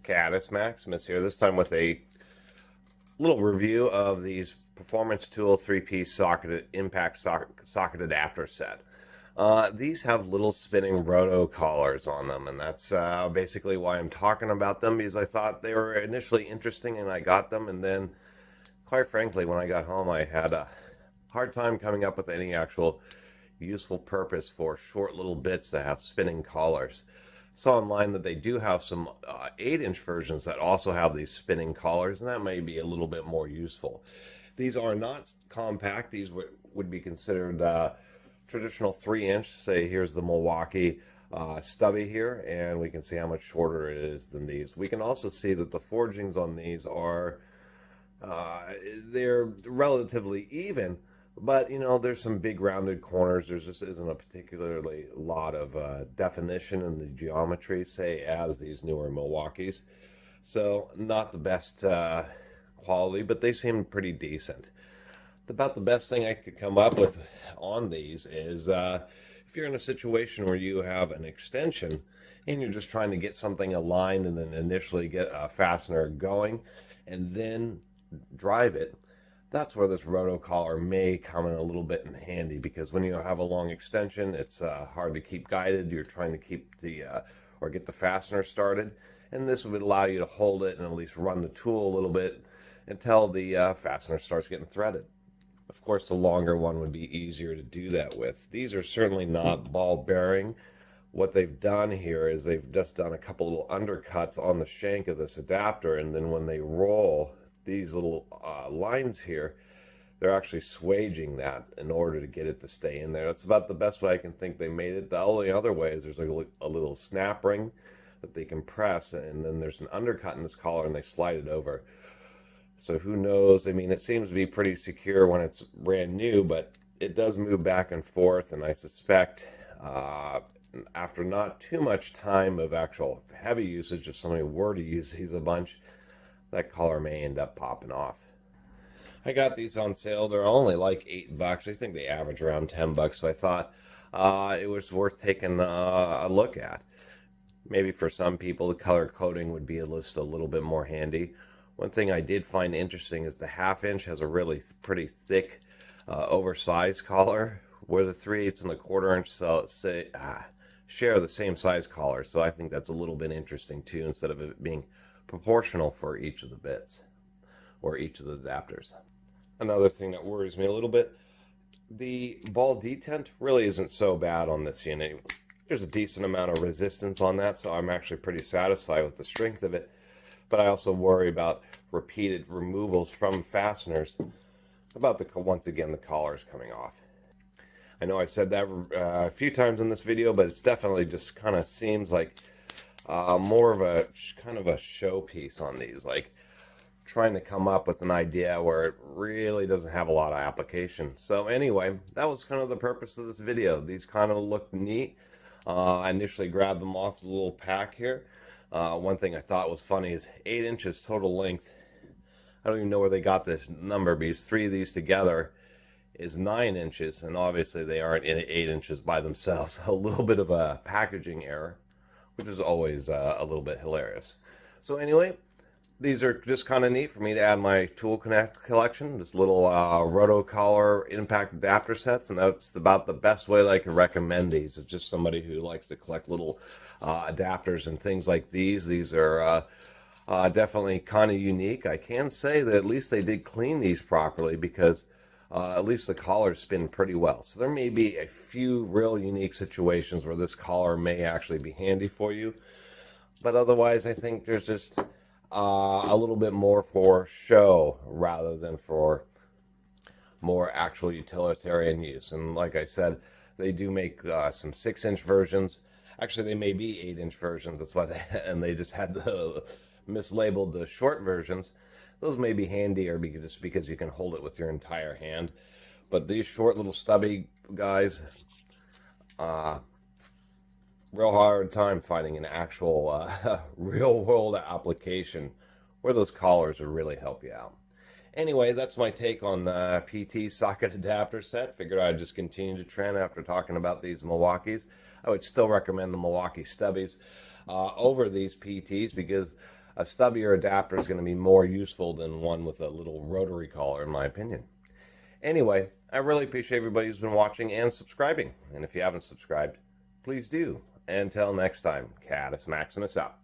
Catus, Maximus here, this time with a little review of these Performance Tool 3-piece socketed impact socket adapter set. These have little spinning roto collars on them, and that's basically why I'm talking about them, because I thought they were initially interesting and I got them, and then quite frankly when I got home I had a hard time coming up with any actual useful purpose for short little bits that have spinning collars. Saw online that they do have some 8-inch versions that also have these spinning collars, and that may be a little bit more useful. These are not compact. These would be considered traditional 3-inch. Say here's the Milwaukee stubby here, and we can see how much shorter it is than these. We can also see that the forgings on these are they're relatively even, but you know, there's some big rounded corners. There just isn't a particularly lot of definition in the geometry, say, as these newer Milwaukees. So not the best quality, but they seem pretty decent. About the best thing I could come up with on these is if you're in a situation where you have an extension and you're just trying to get something aligned and then initially get a fastener going and then drive it, that's where this roto collar may come in a little bit in handy, because when you have a long extension, it's hard to keep guided. You're trying to keep the or get the fastener started, and this would allow you to hold it and at least run the tool a little bit until the fastener starts getting threaded. Of course, the longer one would be easier to do that with. These are certainly not ball bearing. What they've done here is they've just done a couple little undercuts on the shank of this adapter, and then when they roll, these little lines here, they're actually swaging that in order to get it to stay in there. That's about the best way I can think they made it. The only other way is there's like a little snap ring that they can press, and then there's an undercut in this collar and they slide it over. So who knows? I mean, it seems to be pretty secure when it's brand new, but it does move back and forth, and I suspect after not too much time of actual heavy usage, if somebody were to use these a bunch, that collar may end up popping off. I got these on sale. They're only like $8. I think they average around $10, so I thought it was worth taking a look at. Maybe for some people the color coding would be a little bit more handy. One thing I did find interesting is the 1/2 inch has a really pretty thick oversized collar, where the 3/8 and the 1/4 inch share the same size collar. So I think that's a little bit interesting too, instead of it being proportional for each of the bits or each of the adapters. Another thing that worries me a little bit, the ball detent really isn't so bad on this unit. There's a decent amount of resistance on that, so I'm actually pretty satisfied with the strength of it. But I also worry about repeated removals from fasteners, about once again the collars coming off. I know I said that a few times in this video, but it's definitely just kind of seems like more of a kind of a showpiece on these, like trying to come up with an idea where it really doesn't have a lot of application. So anyway, that was kind of the purpose of this video. These kind of look neat. I initially grabbed them off the little pack here. One thing I thought was funny is 8 inches total length. I don't even know where they got this number, because 3 of these together is 9 inches, and obviously they aren't in 8 inches by themselves. A little bit of a packaging error, which is always a little bit hilarious. So anyway, these are just kind of neat for me to add my tool collection, this little roto collar impact adapter sets, and that's about the best way that I can recommend these. It's just somebody who likes to collect little adapters and things like these. These are definitely kind of unique. I can say that at least they did clean these properly, because at least the collars spin pretty well. So there may be a few real unique situations where this collar may actually be handy for you, but otherwise I think there's just a little bit more for show rather than for more actual utilitarian use. And like I said, they do make some 6-inch versions. Actually, they may be 8-inch versions. That's why they just had the mislabeled the short versions. Those may be handier just because you can hold it with your entire hand. But these short little stubby guys, real hard time finding an actual real world application where those collars would really help you out. Anyway, that's my take on the PT socket adapter set. Figured I'd just continue to trend after talking about these Milwaukees. I would still recommend the Milwaukee stubbies over these PTs, because a stubbier adapter is going to be more useful than one with a little rotary collar, in my opinion. Anyway, I really appreciate everybody who's been watching and subscribing. And if you haven't subscribed, please do. Until next time, Catus Maximus out.